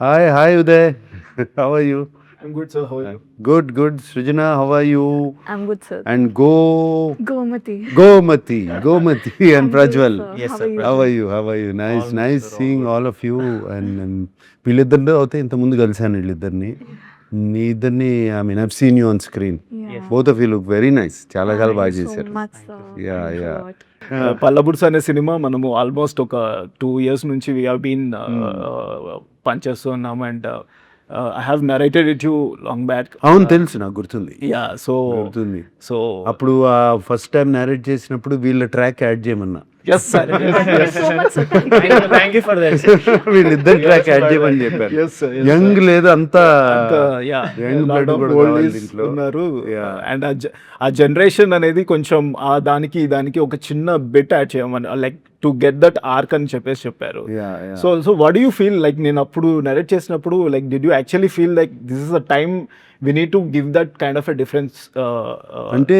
Hi Uday. How are you? I'm good, sir. How are you? Good. Srijana, how are you? I'm good, sir. And Gomati. Gomati and I'm good, Prajwal. sir. Yes, How sir. are you? How are you? Nice, All good, nice sir, all seeing good. all of you. And వీళ్ళిద్దరిలో అయితే ఇంతకుముందు కలిసాను వీళ్ళిద్దరిని. మీ ఇద్దరిని I mean I've seen you on screen. Yeah. Both of you look very nice. చాలా Thank బాగా you so చేశారు. much, sir. Yeah, Thanks a yeah. lot. పల్లబుడ్స్ అనే సినిమా మనము ఆల్మోస్ట్ ఒక 2 years నుంచి వీ హ్యావ్ బీన్ పనిచేస్తున్నాము and I have narrated it you long back. అవును తెలుసు నాకు గుర్తుంది. యా సో గుర్తుంది. సో అప్పుడు ఫస్ట్ టైం నేరేట్ చేసినప్పుడు వీళ్ళ ట్రాక్ యాడ్ చేయమన్నా. Yes sir So much, sir. Thank you for that. వీళ్ళిద్దరు ట్రాక్ యాడ్ చేయమని చెప్పారు. Yes, sir. Yes, యంగ్ లేదు అంతా young blood యంగ్ కూడా కావాలి దీంట్లో. ఉన్నారు Yeah. అండ్ ఆ జనరేషన్ అనేది కొంచెం ఆ దానికి ఒక చిన్న బిట్ యాడ్ చేయమని like to get that arc అని చెప్పారు. Yeah. So what you feel like నేను అప్పుడు నరేట్ చేసినప్పుడు like did you actually feel like this is a time we need to give that kind of a difference? అంటే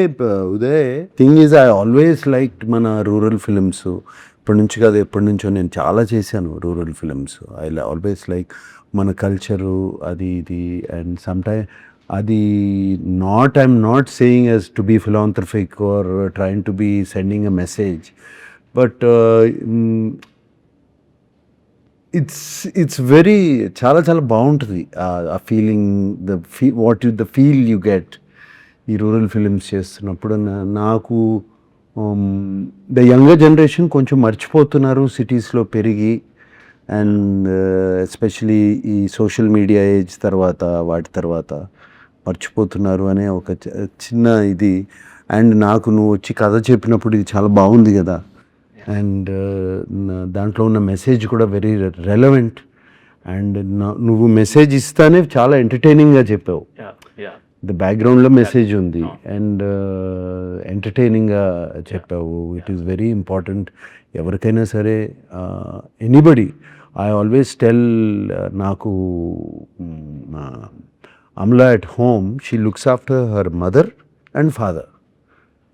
Uday thing is I always like మన rural films. ఇప్పటి నుంచి కాదు ఎప్పటి నుంచో నేను చాలా చేశాను rural films. I always like మన కల్చరు అది ఇది అండ్ సమ్టైమ్ అది I'm not saying as to be philanthropic or trying to be sending a message but it's very చాలా బాగుంటుంది ఆ feeling the feel you get ఈ రూరల్ ఫిలిమ్స్ చేస్తున్నప్పుడు. నాకు ద యంగర్ జనరేషన్ కొంచెం మర్చిపోతున్నారు సిటీస్లో పెరిగి అండ్ ఎస్పెషలీ ఈ సోషల్ మీడియా ఏజ్ తర్వాత వాటి తర్వాత మర్చిపోతున్నారు అనే ఒక చిన్న ఇది. అండ్ నాకు నువ్వు వచ్చి కథ చెప్పినప్పుడు ఇది చాలా బాగుంది కదా అండ్ దాంట్లో ఉన్న మెసేజ్ కూడా వెరీ రెలవెంట్ అండ్ నువ్వు మెసేజ్ ఇస్తానే చాలా ఎంటర్టైనింగ్గా చెప్పావు. ద బ్యాక్గ్రౌండ్లో మెసేజ్ ఉంది అండ్ ఎంటర్టైనింగ్గా చెప్పావు. ఇట్ ఈస్ వెరీ ఇంపార్టెంట్ ఎవరికైనా సరే ఎనీబడి. ఐ ఆల్వేస్ టెల్ నాకు Amala at home she looks after her mother and father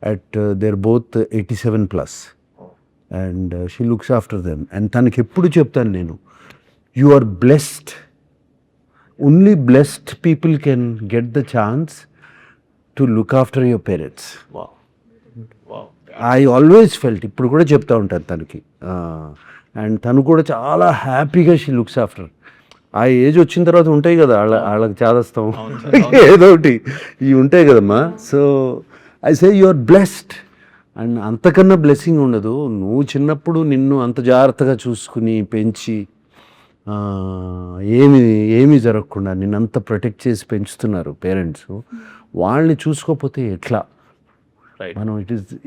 at their both 87+. And she looks after them and తనకి ఎప్పుడు చెప్తాను నేను you are blessed. Only blessed people can get the chance to look after your parents. I always felt ఇప్పుడు కూడా చెప్తా ఉంటాను తనకి. And తను కూడా చాలా హ్యాపీగా షీ లుక్స్ ఆఫ్టర్. ఆ ఏజ్ వచ్చిన తర్వాత ఉంటాయి కదా వాళ్ళకి చాదస్తాం ఏదో ఒకటి ఇవి ఉంటాయి కదమ్మా. So I say you are blessed and అంతకన్నా బ్లెస్సింగ్ ఉండదు. నువ్వు చిన్నప్పుడు నిన్ను అంత జాగ్రత్తగా చూసుకుని పెంచి ఏమీ జరగకుండా నిన్నంత ప్రొటెక్ట్ చేసి పెంచుతున్నారు పేరెంట్స్. వాళ్ళని చూసుకోకపోతే ఎట్లా? మనం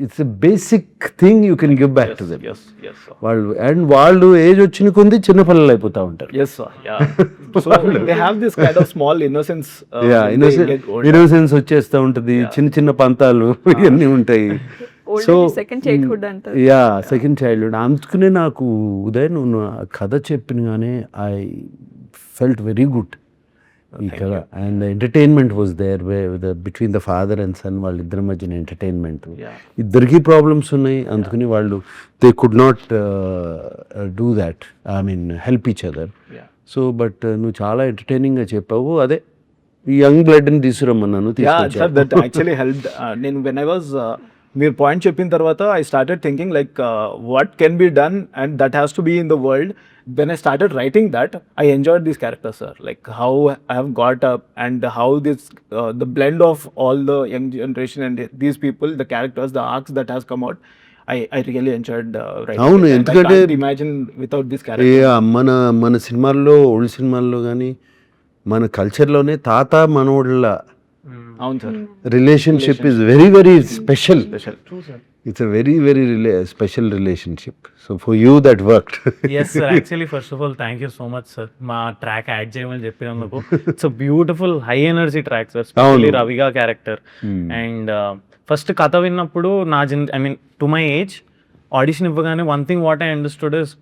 it's a basic thing you can give back to them. వాళ్ళు ఏజ్ వచ్చిన కొంది చిన్నపిల్లలు అయిపోతూ ఉంటారు. ఇన్నోసెన్స్ వచ్చేస్తూ ఉంటుంది. చిన్న పంతాలు ఇవన్నీ ఉంటాయి. సో సెకండ్ చైల్డ్హుడ్ అంటారు. Second childhood. అందుకనే నాకు ఉదయ్ నువ్వు కథ చెప్పినగానే ఐ ఫెల్ట్ వెరీ గుడ్ ఈ కథ. And entertainment was there between the father and son. వాళ్ళిద్దరి మధ్యన ఎంటర్టైన్మెంట్. ఇద్దరికీ ప్రాబ్లమ్స్ ఉన్నాయి అందుకని వాళ్ళు they could not do that I mean help each other. So but నువ్వు చాలా ఎంటర్టైనింగ్గా చెప్పావు. అదే ఈ యంగ్ బ్లడ్ని తీసుకురమ్మన్నాను. నేను వెన్ ఐ వాజ్ మీరు పాయింట్ చెప్పిన తర్వాత I started thinking like what can be done and that has to be in the world. When I started writing that, I enjoyed these characters, sir. Like how I have got up and how this, the blend of all the young generation and these people, the characters, the arcs that has come out, I really enjoyed writing. అవును, I ఎందుకంటే can't imagine without this character. మన సినిమాల్లో old సినిమాల్లో కానీ మన కల్చర్లోనే తాత మనోళ్ళ అవును sir, relationship is very special. It's a very special relationship. So for you that worked. Yes sir, actually first of all thank you so much sir. మా track add చేయమని చెప్పినందుకు. It's a beautiful high energy track sir, specially Raviga character. And first కథ విన్నప్పుడు I mean to my age audition ఇవ్వగానే one thing what I understood is,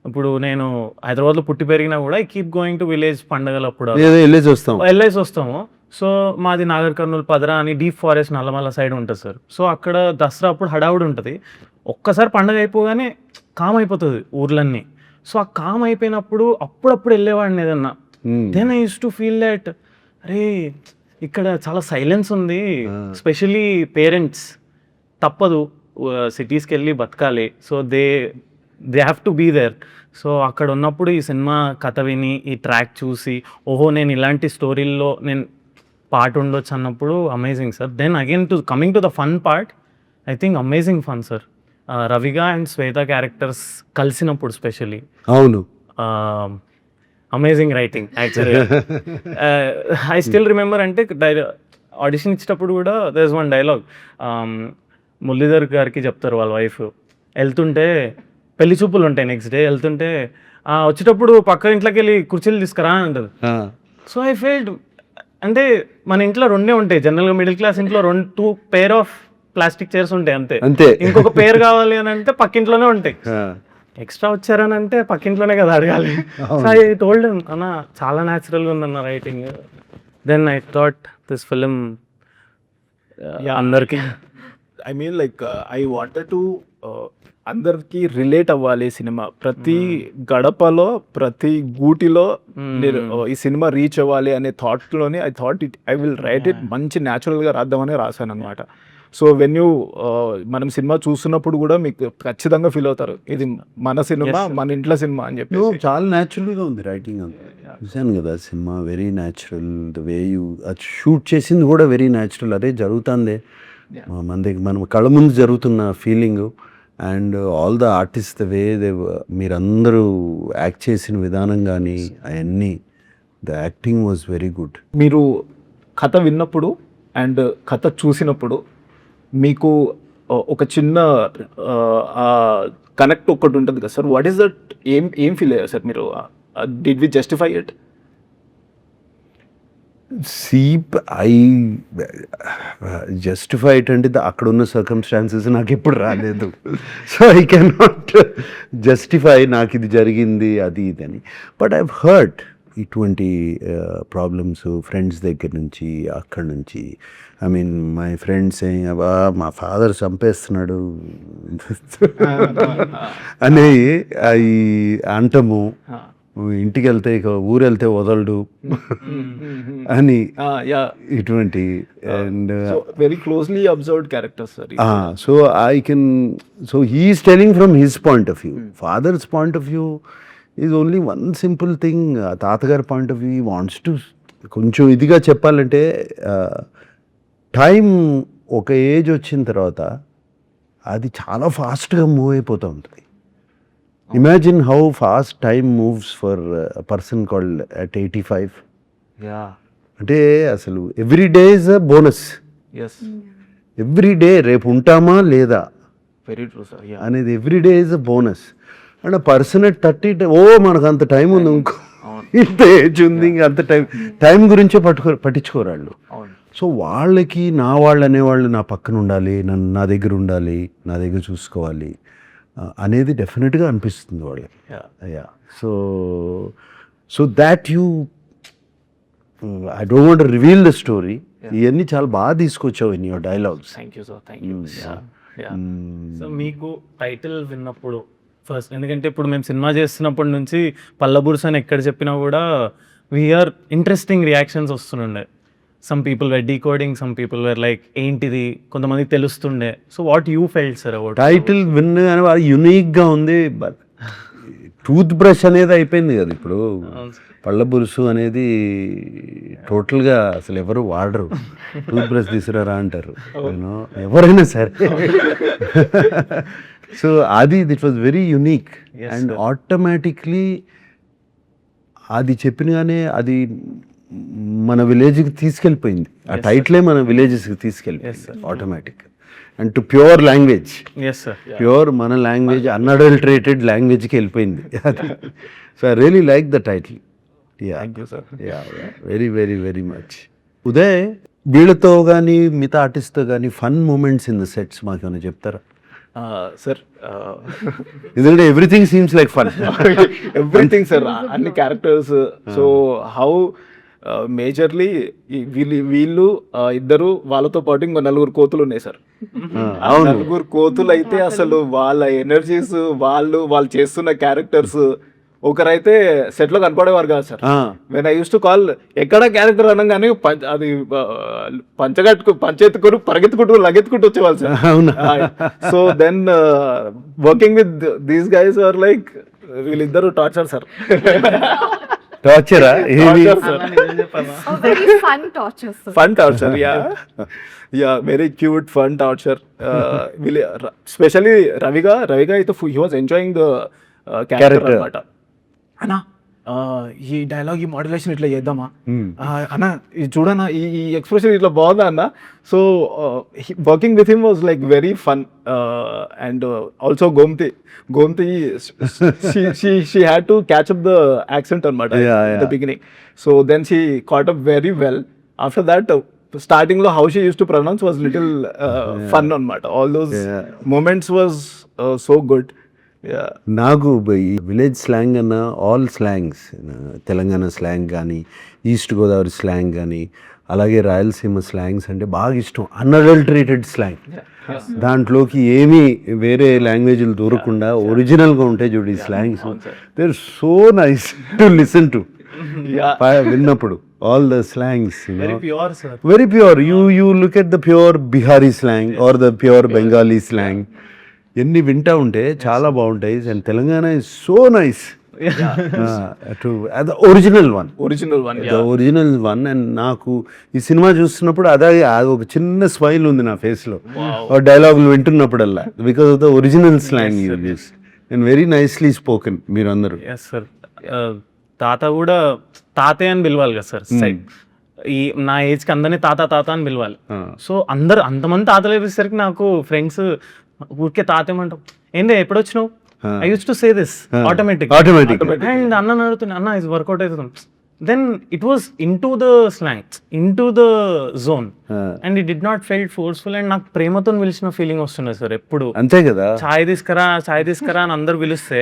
ఇప్పుడు నేను హైదరాబాద్లో పుట్టి పెరిగినా కూడా I keep going to village పండగలప్పుడు వెళ్ళేసి వస్తాము. సో మాది నాగర్ కర్నూలు పదరా అని డీప్ ఫారెస్ట్ నల్లమల్ల సైడ్ ఉంటుంది సార్. సో అక్కడ దసరా అప్పుడు హడావుడి ఉంటుంది. ఒక్కసారి పండగ అయిపోగానే కామ్ అయిపోతుంది ఊర్లన్నీ. సో ఆ కామ్ అయిపోయినప్పుడు అప్పుడప్పుడు వెళ్ళేవాడిని ఏదన్నా then I use to feel that అరే ఇక్కడ చాలా సైలెన్స్ ఉంది, స్పెషలీ పేరెంట్స్ తప్పదు సిటీస్కి వెళ్ళి బతకాలి, so they have to be there. So అక్కడ ఉన్నప్పుడు ఈ సినిమా కథ విని ఈ ట్రాక్ చూసి ఓహో నేను ఇలాంటి స్టోరీల్లో నేను పార్ట్ ఉండొచ్చు అన్నప్పుడు amazing sir. Then again coming to the fun part, I think amazing fun sir. Raviga and Shweta characters కలిసినప్పుడు స్పెషలీ అవును, అమేజింగ్ రైటింగ్ యాక్చువల్గా. ఐ స్టిల్ రిమెంబర్ అంటే ఆడిషన్ ఇచ్చేటప్పుడు కూడా there is one dialogue, Muralidhar గారికి చెప్తారు వాళ్ళ వైఫ్, వెళ్తుంటే పెళ్లి చూపులు ఉంటాయి నెక్స్ట్ డే, వెళ్తుంటే వచ్చేటప్పుడు పక్క ఇంట్లోకి వెళ్ళి కుర్చీలు తీసుకురా అని అంటారు. సో ఐ ఫెల్ట్ అంటే మన ఇంట్లో రెండే ఉంటాయి జనరల్గా, మిడిల్ క్లాస్ ఇంట్లో 2 పేర్ ఆఫ్ ప్లాస్టిక్ చైర్స్ ఉంటాయి అంతే. ఇంకొక పేరు కావాలి అని అంటే పక్కింట్లోనే ఉంటాయి. ఎక్స్ట్రా వచ్చారని అంటే పక్కింట్లోనే కదా అడగాలి. సో ఐ టోల్డ్ అన్న చాలా న్యాచురల్గా ఉందన్న writing. Then I thought this film అందరికి I mean like I wanted to అందరికి రిలేట్ అవ్వాలి సినిమా. ప్రతి గడపలో ప్రతి గూటిలో నేను ఈ సినిమా రీచ్ అవ్వాలి అనే థాట్లోనే ఐ విల్ రైట్ ఇట్, మంచి న్యాచురల్గా రాద్దామని రాశాను అనమాట. సో వెన్ యూ మనం సినిమా చూస్తున్నప్పుడు కూడా మీకు ఖచ్చితంగా ఫీల్ అవుతారు ఇది మన సినిమా, మన ఇంట్లో సినిమా అని చెప్పి. చాలా న్యాచురల్గా ఉంది రైటింగ్ అంతా. చూశాను కదా cinema, very natural. The way you అది షూట్ చేసింది కూడా వెరీ న్యాచురల్. అదే జరుగుతుంది మన దగ్గర, మనం కళ్ళ ముందు జరుగుతున్న feeling. And all the artist the way మీరందరూ యాక్ట్ చేసిన విధానం కానీ అవన్నీ, the acting was very good. మీరు కథ విన్నప్పుడు అండ్ కథ చూసినప్పుడు మీకు ఒక చిన్న కనెక్ట్ ఒకటి ఉంటుంది కదా సార్, వాట్ ఈస్ దట్? ఏం ఫీల్ అయ్యారు సార్ మీరు? Did we justify it? I justify it అంటే అక్కడ ఉన్న సర్కమ్స్టాన్సెస్ నాకు ఎప్పుడు రాలేదు. So I can not justify నాకు ఇది జరిగింది అది ఇది అని. బట్ ఐవ్ హర్డ్ ఇటువంటి ప్రాబ్లమ్స్ ఫ్రెండ్స్ దగ్గర నుంచి, అక్కడి నుంచి. ఐ మీన్ మై ఫ్రెండ్స్ అబ్బా మా ఫాదర్ చంపేస్తున్నాడు అని అవి అంటము, ఇంటికి వెళ్తే ఇక ఊరు వెళ్తే వదలడు అని ఇటువంటి. And very closely observed characters sir. So I can, so he's telling from his point of view. Father's point of view is only one simple thing. తాతగారి point of view wants to, కొంచెం ఇదిగా చెప్పాలంటే time ఒక age వచ్చిన తర్వాత అది చాలా ఫాస్ట్గా మూవ్ అయిపోతూ ఉంటుంది. Imagine how fast time moves for person called at 85. అంటే అసలు every day is a bonus. Every day రేపు ఉంటామా లేదా వెరీ ట్రూ సార్ అనేది every day is a bonus. And person at 30 మనకు అంత టైం ఉంది, ఇంకో ఇంత ఏజ్ ఉంది, ఇంకా అంత టైం గురించే పట్టించుకోరు వాళ్ళు. సో వాళ్ళకి నా వాళ్ళు అనేవాళ్ళు నా పక్కన ఉండాలి, నా దగ్గర ఉండాలి, నా దగ్గర చూసుకోవాలి అనేది డెఫినెట్గా అనిపిస్తుంది వాళ్ళకి. Yeah so that you, I don't want to reveal the story. ఇవన్నీ చాలా బాగా తీసుకొచ్చావు in your dialogues. Thank you sir, thank you. So మీకు టైటిల్ విన్నప్పుడు ఫస్ట్, ఎందుకంటే ఇప్పుడు మేము సినిమా చేస్తున్నప్పటి నుంచి పల్లబుర్స్ అని ఎక్కడ చెప్పినా కూడా వీఆర్ ఇంట్రెస్టింగ్ రియాక్షన్స్ వస్తుండే. Some people were decoding, some people were like ఏంటిది, కొంతమంది తెలుస్తుండే. So what you felt sir about title విన్ అని యూనిక్గా ఉంది. బట్ టూత్ బ్రష్ అనేది అయిపోయింది కదా ఇప్పుడు. పళ్ళ బురుసు అనేది టోటల్గా అసలు ఎవరు వాడరు. టూత్ బ్రష్ తీసుకురారా అంటారు ఎవరైనా సరే. సో అది it was very unique. And automatically అది చెప్పినగానే అది మన విలేజ్కి తీసుకెళ్ళిపోయింది. ఆ టైటిలే మన విలేజెస్కి తీసుకెళ్ళిపోయింది automatic. And to pure language, pure మన లాంగ్వేజ్, అన్అడల్టరేటెడ్ లాంగ్వేజ్కి వెళ్ళిపోయింది అది. So I really like the title. Thank you sir. Very very very much. Uday, వీళ్ళతో కానీ మిగతా ఆర్టిస్ట్తో కానీ fun moments in the sets మాకేమైనా చెప్తారా సార్? ఎందుకంటే everything seems like fun. Everything sir, అన్ని క్యారెక్టర్స్. సో హౌ మేజర్లీ వీళ్ళు ఇద్దరు, వాళ్ళతో పాటు ఇంకో 4 కోతులు ఉన్నాయి సార్. 4 కోతులు అయితే అసలు వాళ్ళ ఎనర్జీస్, వాళ్ళు చేస్తున్న క్యారెక్టర్స్ ఒకరైతే సెట్ లో కనపడేవారు కాదు సార్. ఆ, when I use to call ఎక్కడ క్యారెక్టర్ అనగానే అది పంచెత్తుకుని పరిగెత్తుకుంటూ లగెత్తుకుంటూ వచ్చేవాళ్ళు సార్. అవునా? So then working with these guys are like వీళ్ళిద్దరు టార్చర్ సార్. టార్చరా ఏది? Oh, very fun torture, sir. Fun torture, yeah very cute fun torture. Specially Raviga అయితే he was enjoying the character Character. అనమాట. అన్నా ఈ డైలాగ్ ఈ modulation ఇట్లా చేద్దామా అన్న, ఇది చూడన్నా ఈ ఎక్స్ప్రెషన్ ఇట్లా బాగుందా అన్న. So working with him was like very fun. And also Gomathi she had to catch up the accent అనమాట the beginning. So then she caught up very well. After that starting లో how she use to pronounce was little fun అనమాట. All those moments was so good. నాకు ఈ village slang అన్న all slangs, Telangana slang కానీ, east Godavari slang కానీ, అలాగే Rayalaseema slangs అంటే బాగా ఇష్టం. అన్అడల్టరేటెడ్ స్లాంగ్, దాంట్లోకి ఏమీ వేరే లాంగ్వేజ్లు దూరకుండా ఒరిజినల్గా ఉంటాయి చూడు ఈ slangs. They are so nice to listen to. విన్నప్పుడు all the slangs pure sir, very pure. You look at the pure Bihari slang or the pure Bengali slang, ఎన్ని వింటా ఉంటే చాలా బాగుంటాయి. And Telangana is so nice to the original one. Original one. And నాకు ఈ cinema చూస్తున్నప్పుడు అది ఒక చిన్న స్మైల్ ఉంది నా ఫేస్లో డైలాగులు వింటున్నప్పుడల్లా, because of the original slang use and very nicely spoken మీరు అందరూ. Yes sir. తాత కూడా తాతే అని పిలవాలి కదా సార్. ఈ నా ఏజ్కి అందరినీ తాత అని పిలవాలి. సో అంతమంది తాతలు వేసేసరికి నాకు ఫ్రెండ్స్ ఊరికే తాతేమంటాం, ఏంటి ఎప్పుడు వచ్చినావు, I use to say this automatic. And అన్న అడుగుతున్నా, అన్న ఇది వర్కౌట్ అవుతుంది. Then it was in to the slang, in to the zone, and it did not felt forceful. And నాకు ప్రేమతో పిలిచిన ఫీలింగ్ వస్తున్నది సార్ ఎప్పుడు. అంతే కదా, చాయ్ తీసుకురా అని అందరు పిలిస్తే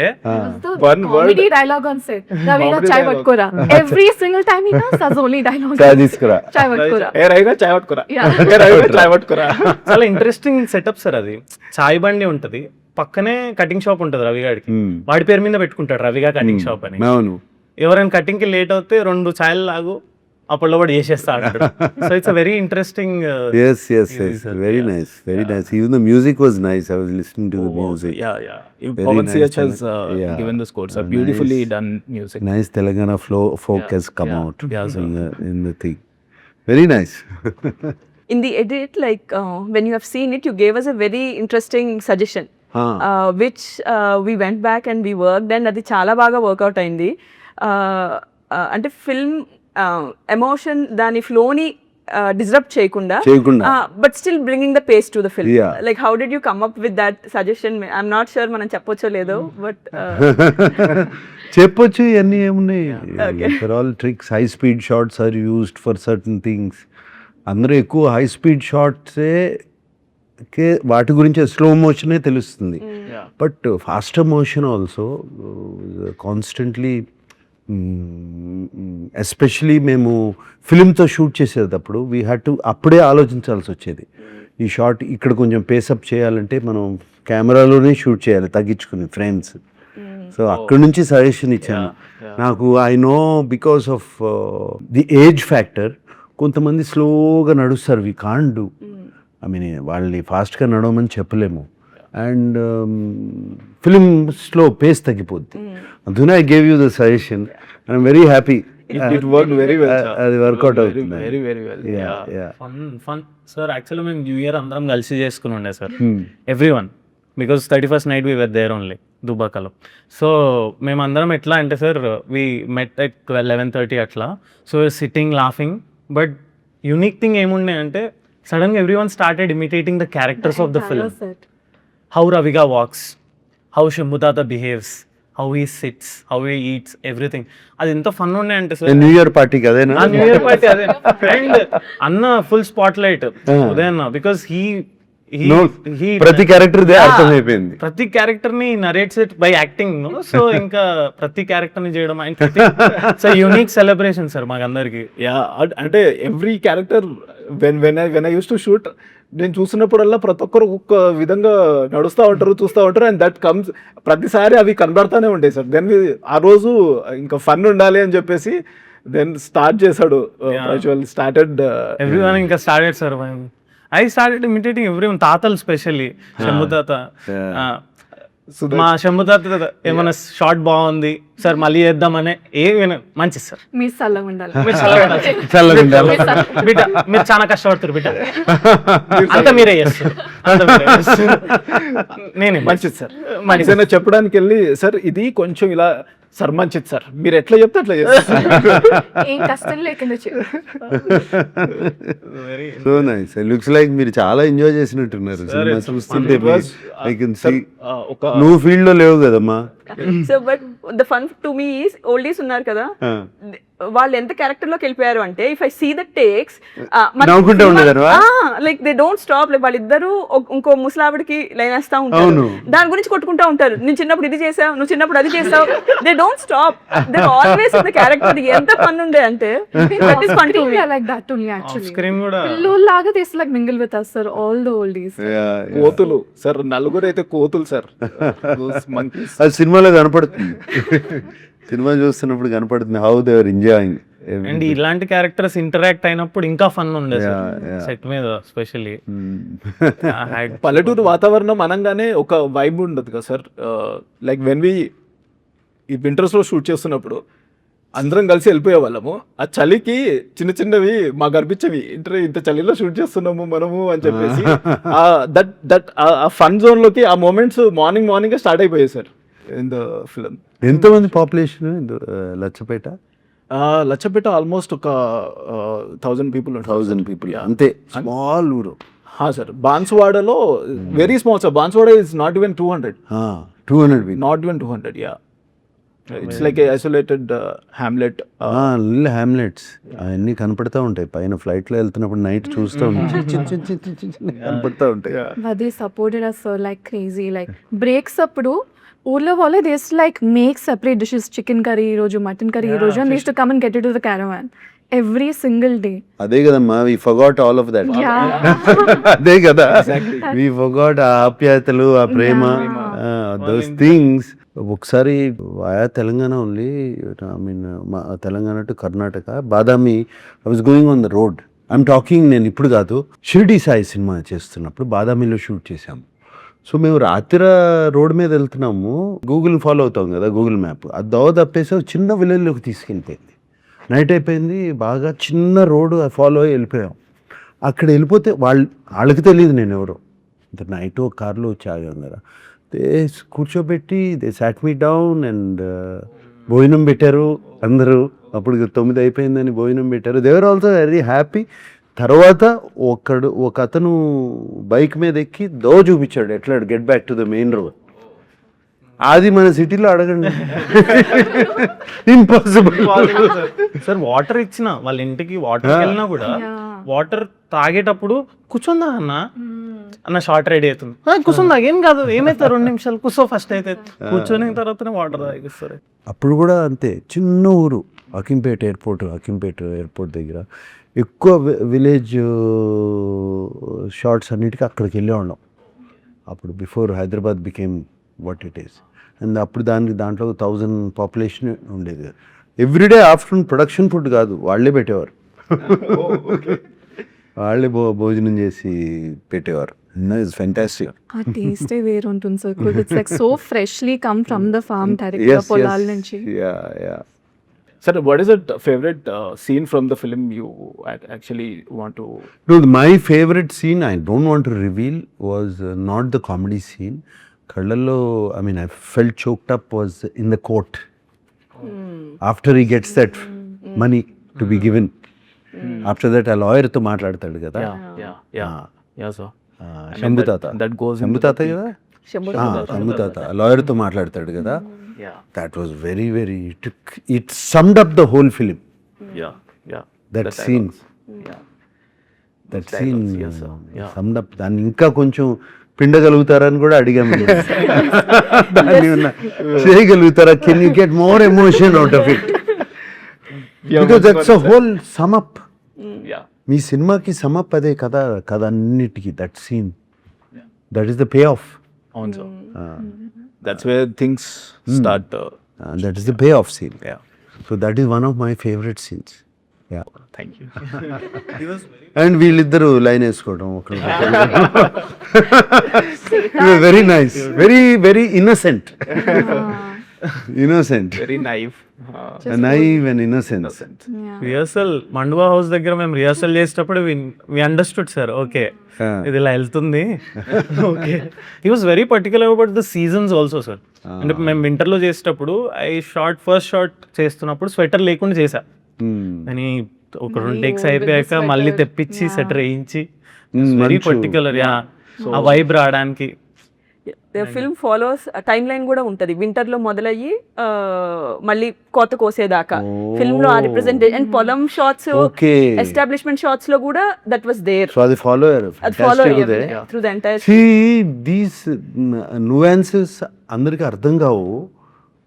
The One comedy dialogue on set. Raviga chai vatkora. Every single time he does, that's only dialogue. చాయ్ తీసుకురా. Chai vatkora. ఏ రవిగా చాయ్ పట్టుకురా, Yeah. ఏ రవిగా చాయ్ పట్టుకురా. చాలా ఇంట్రెస్టింగ్ సెటప్ సార్. అది చాయ్ బండి ఉంటది, పక్కనే కటింగ్ షాప్ ఉంటది రవిగాడికి. వాడి పేరు మీద పెట్టుకుంటాడు రవిగా కటింగ్ షాప్ అని. అవును. ఎవరైనా కటింగ్ కి లేట్ అవుతే 2 ఛాయలు లాగు అప్పుడు వాడు చేసేస్తా అంటాడు. So it's a very interesting. Yes, very nice. Even the music was nice. I was listening to the music. Very Pawan nice. CH has given the scores. A beautifully done music. Nice Telangana folk has come out Yeah, in the thing. Very nice. In the edit, like when you have seen it, you gave us a very interesting suggestion, which we went back and we worked, and అది చాలా బాగా work out అయింది. అంటే film emotion దాని ఫ్లోని disturb చేయకుండా but still bringing the pace to the film. Like how did you come up with that suggestion? I'm not sure మనం చెప్పొచ్చో లేదో, బట్ చెప్పొచ్చు. ఇవన్నీ ఏమున్నాయి, for all tricks. High speed shots are used for certain things. అందరూ ఎక్కువ high speed షార్ట్సే వాటి గురించి స్లో మోషనే తెలుస్తుంది. But faster motion also constantly, especially మేము ఫిలింతో షూట్ చేసేటప్పుడు వీ హ్యాడ్ టు అప్పుడే ఆలోచించాల్సి వచ్చేది. ఈ షార్ట్ ఇక్కడ కొంచెం పేసప్ చేయాలంటే మనం కెమెరాలోనే షూట్ చేయాలి తగ్గించుకుని ఫ్రేమ్స్. సో అక్కడి నుంచి సజెషన్ ఇచ్చాను. నాకు I know because of the age factor కొంతమంది స్లోగా నడుస్తారు, we can't do. I mean వాళ్ళని ఫాస్ట్గా నడవమని చెప్పలేము. అండ్ ఫిలిమ్స్లో పేస్ తగ్గిపోద్ది. అందుకనే I gave you the suggestion. I'm very happy. It worked very well, sir. అది వర్కౌట్ అవుతుంది. Very well. Fun sir. Actually మేము న్యూ ఇయర్ అందరం కలిసి చేసుకుని ఉండే sir, every one, because 31st night we were there only దుబాకలో. So మేమందరం ఎట్లా అంటే సార్, వీ మెట్ ఎట్ 11:30 అట్లా. So sitting laughing. But unique thing ఏముండే అంటే సడన్గా every one started imitating the characters of the film. How Raviga walks, how Shambhutata behaves, how he sits, how he eats, everything. అది ఎంత fun ఉండే అంటే sir. New year పార్టీకి అదేనా? న్యూ ఇయర్ పార్టీ అదే. అండ్ అన్న ఫుల్ స్పాట్ లైట్ ఉదయన్న, because he ప్రతి క్యారెక్టర్ అర్థమైపోయింది. ప్రతి క్యారెక్టర్ ని narrates it by acting. So ఇంకా ప్రతి క్యారెక్టర్ ని చేయడం సో యూనిక్ సెలబ్రేషన్ సార్ మాకందరికి. అంటే every character when I used to shoot, నేను చూసినప్పుడల్లా ప్రతి ఒక్కరు ఒక్కొక్క విధంగా నడుస్తూ ఉంటారు, చూస్తూ ఉంటారు, అండ్ దట్ కమ్స్ ప్రతిసారి అవి కనబడతానే ఉంటాయి సార్. దెన్ ఆ రోజు ఇంకా ఫన్ ఉండాలి అని చెప్పేసి దెన్ స్టార్ట్ చేశాడు స్టార్టెడ్ ఎవ్రీవన్ ఇంకా started sir. I started imitating everyone, తాతలు స్పెషల్లీ శంభు తాత. మా శంభు తాత ఏమైనా షార్ట్ బాగుంది సార్ మళ్ళీ చేద్దామనే ఏమైనా మంచిది సార్. మీరు చల్లగా ఉండాలి. మీరు బిడ్డ మీరు చాలా కష్టపడుతారు బిడ్డ, అంతా మీరే చేస్తారు, నేనే మంచిది సార్. ఏదైనా చెప్పడానికి వెళ్ళి సార్ ఇది కొంచెం ఇలా సార్ మంచిది సార్ మీరు ఎట్లా చెప్తే అట్లా చేస్తారు. ఏం కష్టం లేకుండా సో నైస్. లుక్స్ లైక్ మీరు చాలా ఎంజాయ్ చేసినట్టున్నారు సినిమా చూస్తుంటే. ఐ కెన్ సీ నువ్వు ఫీల్డ్ లో లేవు కదమ్మా. So but the fun to me is oldies ఉన్నారు కదా, వాళ్ళు ఎంత క్యారెక్టర్ లోకి వెళ్ళిపోయారు అంటే if I see the takes నవ్వుకుంటూ ఉండేదారు like they don't stop. Like వాళ్ళిద్దరు ఇంకో ముసలావిడికి లైన్ వేస్తా ఉంటారు, దాని గురించి కొట్టుకుంటా ఉంటారు. నేను చిన్నప్పుడు ఇది చేసావు, నువ్వు చిన్నప్పుడు అది చేసావు. They don't stop, they always in the character. ఎంత ఫన్ ఉండే అంటే that is fun to me. like that only actually. Screen కూడా పిల్లోల్లాగా they like mingle with us sir, all the oldies. కోతులు సార్, నలుగురు అయితే కోతులు సార్. అది సినిమాలో కనపడుతుంది, సినిమా చూస్తున్నప్పుడు కనపడుతుంది how they are enjoying. And ఇలాంటి క్యారెక్టర్స్ ఇంటరాక్ట్ అయినప్పుడు ఇంకా ఫన్ ఉండేది సెట్ మీద స్పెషల్లీ. పల్లెటూరు వాతావరణం అనగానే ఒక వైబ్ ఉండదు కదా సార్. లైక్ వెన్ వి ఈ వింటర్స్ లో షూట్ చేస్తున్నప్పుడు అందరం కలిసి వెళ్ళిపోయే వాళ్ళము. ఆ చలికి చిన్న చిన్నవి మాకు అనిపించేవి, ఇంత చలిలో షూట్ చేస్తున్నాము మనము అని చెప్పేసి. దట్ దట్ ఆ ఫన్ జోన్ లోకి ఆ మూమెంట్స్ మార్నింగ్ స్టార్ట్ అయిపోయాయి సార్ ఇన్ ద ఫిల్మ్. ఎంతమంది పాపులేషన్ లచ్చపేట? లచ్చపేట ఆల్మోస్ట్ ఒక 1000 people. 1000 people అంతే, స్మాల్ ఊరు. సార్ బాన్సువాడలో very small sir. Banswada is not even 200 people. Not even 200. Yeah, it's like a isolated hamlet. Hamlets అవన్నీ కనపడతా ఉంటాయి పైన ఫ్లైట్ లో వెళ్తున్నప్పుడు నైట్ చూస్తూ ఉంటాయి, కనపడతా ఉంటాయి. But they supported us sir like crazy. Like breaks అప్పుడు ఊర్లో వాళ్ళే they used to like make separate dishes, chicken curry ఈ రోజు, mutton curry ఈ రోజు, and they used to come and get it to the caravan every single day. అదే కదమ్మా, వి forgot all of that. అదే కదా, వి ఫర్గాట్ ఆ ఆప్యాయతలు, ఆ ప్రేమ, దోస్ థింగ్స్. ఒకసారి ఆయా Telangana only, I mean Telangana to Karnataka, Badami. I was going on the road, I'm talking, నేను ఇప్పుడు కాదు, షిరిడి సాయి సినిమా చేస్తున్నప్పుడు బాదామిలో షూట్ చేశాము. సో మేము రాత్రి రోడ్ మీద వెళ్తున్నాము, గూగుల్ ఫాలో అవుతాం కదా, గూగుల్ మ్యాప్. అది దోవ తప్పేసి చిన్న విలేజ్లోకి తీసుకెళ్ళిపోయింది. నైట్ అయిపోయింది, బాగా చిన్న రోడ్డు ఫాలో అయ్యి వెళ్ళిపోయాం. అక్కడ వెళ్ళిపోతే వాళ్ళకి తెలియదు నేను ఎవరో. ఇంత నైట్ ఒక కార్లో వచ్చి ఆగాం కదా, కూర్చోబెట్టి they sat me down and భోజనం పెట్టారు అందరూ. అప్పుడు 9 అయిపోయిందని భోజనం పెట్టారు. They are also very happy. తర్వాత ఒక అతను బైక్ మీద ఎక్కి చూపించాడు ఎట్లా get back to the main road. అది మన సిటీలో అడగండి, ఇంపాసిబుల్ సార్. వాటర్ ఇచ్చిన వాళ్ళ ఇంటికి వాటర్ వెళ్ళినా కూడా వాటర్ తాగేటప్పుడు కూర్చుందా అన్న షార్ట్ రెడీ అవుతుంది, కూర్చుందా ఏం కాదు ఏమైతే 2 నిమిషాలు కూర్చో ఫస్ట్ అయితే, కూర్చొని తర్వాతనే వాటర్ తాగిస్తారు. అప్పుడు కూడా అంతే, చిన్న ఊరు, అకింపేట ఎయిర్పోర్ట్ దగ్గర ఎక్కువ విలేజ్ షార్ట్స్ అన్నిటికీ అక్కడికి వెళ్ళేవాళ్ళం. అప్పుడు before Hyderabad became what it is. And అప్పుడు దాంట్లో 1000 పాపులేషన్ ఉండేది. ఎవ్రీడే ఆఫ్టర్నూన్ ప్రొడక్షన్ ఫుడ్ కాదు, వాళ్ళే పెట్టేవారు. వాళ్ళే భోజనం చేసి పెట్టేవారు. It's fantastic. ఆ టేస్టే వేరు ఉంటుంది sir. It's like so freshly come from the farm direct పొలాల నుంచి. Sir, what is your favorite scene from the film you actually want to? No, my favorite scene, I don't want to reveal, was not the comedy scene. Kallallo, I mean, I felt choked up, was in the court. After he gets that money to be given. After that, a lawyer to మాట్లాడతాడు కదా. Yeah, sir. Shambhu తాత. That goes Shambhu తాత కదా? శంభు తాత లాయర్తో మాట్లాడతాడు కదా. That was very, very, it summed up the whole film. Yeah. That scene. That scene summed up. దాన్ని ఇంకా కొంచెం పిండగలుగుతారని కూడా అడిగాము. చేయగలుగుతారా, can you get more emotion out of it? Because that's a whole sum up. Yeah. మీ సినిమాకి sum up అదే కదా కథ అన్నిటికీ that scene that is the pay off అవును sir, that's where things start. That is the pay off scene. So that is one of my favourite scenes. Thank you. And వీళ్ళిద్దరు line వేసుకోవడం very nice, very very innocent, innocent, very naive, naive and innocence. Rehearsal మండువా house దగ్గర మేము rehearsal చేసేటప్పుడు we understood sir, okay ఇది ఇలా వెళ్తుంది. Okay, he was very particular about the seasons also sir. అంటే మేము వింటర్లో చేసేటప్పుడు ఫస్ట్ షాట్ చేస్తున్నప్పుడు స్వెటర్ లేకుండా చేసా, అని ఒక 2 takes అయిపోయాక మళ్ళీ తెప్పించి సెటర్ వేయించి వెరీ పర్టికులర్ ఆ వైబ్ రావడానికి. ఫిల్మ్ ఫాలోస్ టైమ్ లైన్ కూడా ఉంటుంది. వింటర్ లో మొదలయ్యి మళ్ళీ కోత కోసేదాకా ఫిల్మ్ లో ఆ రిప్రజెంటేషన్ అండ్ పొలం షాట్స్, ఎస్టాబ్లిష్మెంట్ షాట్స్ లో కూడా దట్ వాస్ దేర్. సో అది follow through the entire. See these nuances అందరికి అర్థం కావు,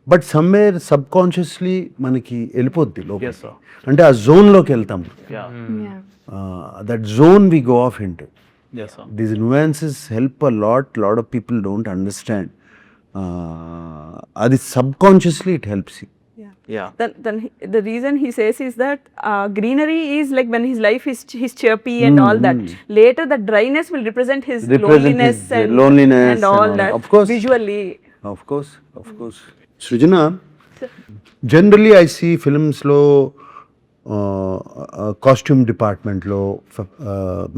బట్ సమ్వేర్ సబ్ కాన్షియస్లీ మనకి వెళ్ళిపోద్ది లోపల. అంటే ఆ జోన్లోకి వెళ్తాం, that zone we go of into. These nuances help a lot of people don't understand. Adi subconsciously it helps you. Then the reason he says is that greenery is like when his life is he's chirpy and all that. Later the dryness will represent his loneliness and all that. Of course. Visually. Of course. Srijana, generally I see films lo costume డిపార్ట్మెంట్లో,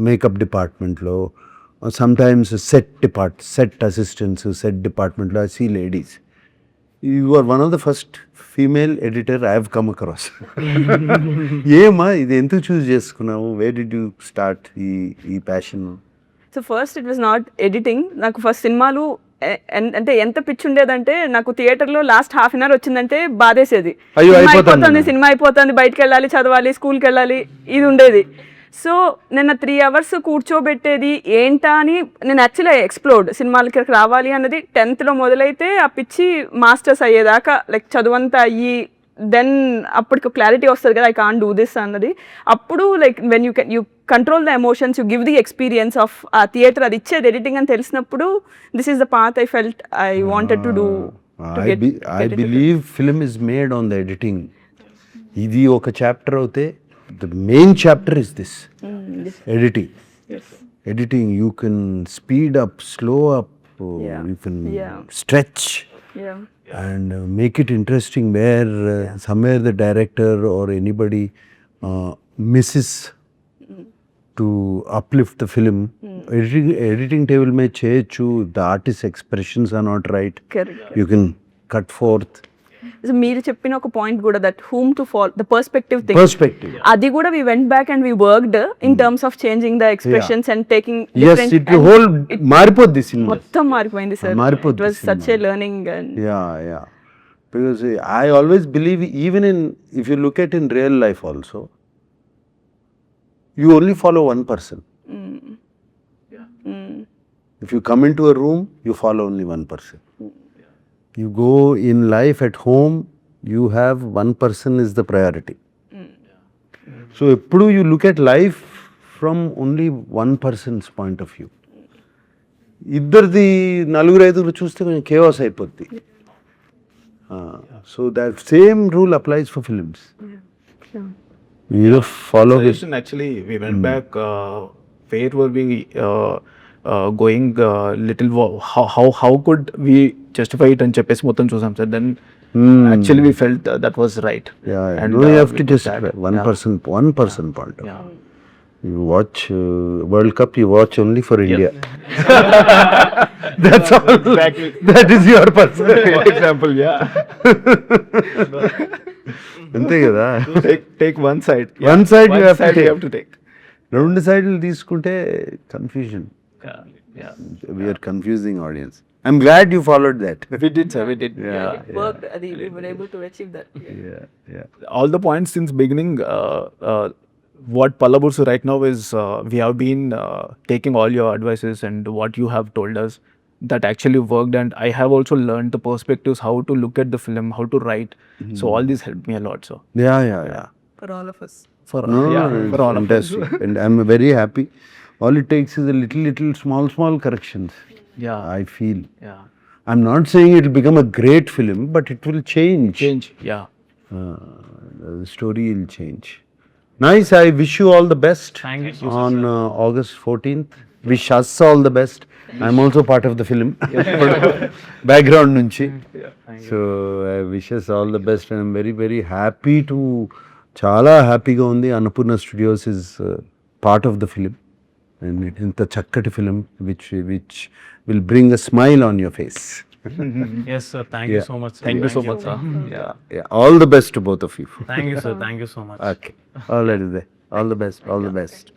makeup డిపార్ట్మెంట్లో, sometimes set assistants, set డిపార్ట్మెంట్లో I see ladies. You are one of the first female editor I have come across. ఏమా ఇది ఎందుకు choose చేసుకున్నావు? Where did you start ఈ passion? So first it was not editing. నాకు first సినిమాలు అంటే ఎంత పిచ్చి ఉండేదంటే, నాకు థియేటర్లో లాస్ట్ హాఫ్ అన్ అవర్ వచ్చిందంటే బాధేసేది. సినిమా అయిపోతుంది, బయటకు వెళ్ళాలి, చదవాలి, స్కూల్కి వెళ్ళాలి, ఇది ఉండేది. సో నేను 3 hours కూర్చోబెట్టేది ఏంటా అని నేను యాక్చువల్లీ ఎక్స్ప్లోర్డ్. సినిమాలకి రావాలి అన్నది 10th లో మొదలైతే ఆ పిచ్చి మాస్టర్స్ అయ్యేదాకా లైక్ చదువంతా అయ్యి దెన్ అప్పటికి క్లారిటీ వస్తుంది కదా, ఐ కాంట్ డూ దిస్ అన్నది. అప్పుడు like when you control the emotions, you give the experience of ఆ థియేటర్, అది ఇచ్చేది ఎడిటింగ్ అని తెలిసినప్పుడు this is the path I felt I wanted to do. I believe film is made on the editing. ఇది ఒక chapter అవుతే the main chapter is this editing. Editing, you can speed up, slow up, you can stretch and make it interesting where somewhere the director or anybody misses to uplift the film. Editing table may cheyachu, the artist's expressions are not right. Correct. You can cut forth. So మీరు చెప్పిన ఒక point కూడా, that whom to follow, the perspective thing, అది కూడా we went back and we worked in terms of changing the expressions and taking different. Whole మారిపోద్ది cinema, మొత్తం మారిపోయింది sir. It was such a learning. Yeah. Because I always believe, even if you look at in real life also, you only follow one person. If you come into a room, you follow only one person. You go in life at home, you have one person is the priority. So eppudu you look at life from only one person's point of view. ఇద్దరిది 4-5 చూస్తే కొంచెం chaos అయిపోద్ది. So that same rule applies for films. You follow it. Actually, we went back. Where were we going? Little how could we justify it and చెప్పేసి మొత్తం చూసాం sir. Then actually we felt that was right. And no, you have to just one person point of view. You watch World Cup, you watch only for India. That's all. Exactly. That is your person. Example, yeah. అంతే కదా. Take one side. One side you have to take. 2 సైడ్లు తీసుకుంటే confusion. Yeah. We are confusing audience. I'm glad you followed that. We did, sir. We did. It worked. We were able to achieve that. Yeah. All the points since beginning. What Palabursu right now is, we have been taking all your advices and what you have told us, that actually worked, and I have also learned the perspectives, how to look at the film, how to write. So all this helped me a lot. So Yeah. For all of us. for No, for all of us. fantastic. And I'm very happy. All it takes is a little small corrections. Yeah, I feel. yeah, I'm not saying it will become a great film, but it will change. yeah. The story will change. Nice. I wish you all the best. Thank you so much. On August 14th. Wish us all the best. I'm also part of the film. Background nunchi. So I wish us all the best, and I'm very happy to. Chala happy ga undi. Annapurna Studios is part of the film, and it is a chakkati film which will bring a smile on your face. Yes, sir. Thank you so much. Sir. Thank you so much, sir. Yeah. All the best to both of you. Thank you, sir. Thank you so much. Okay. All right. All the best. All the best.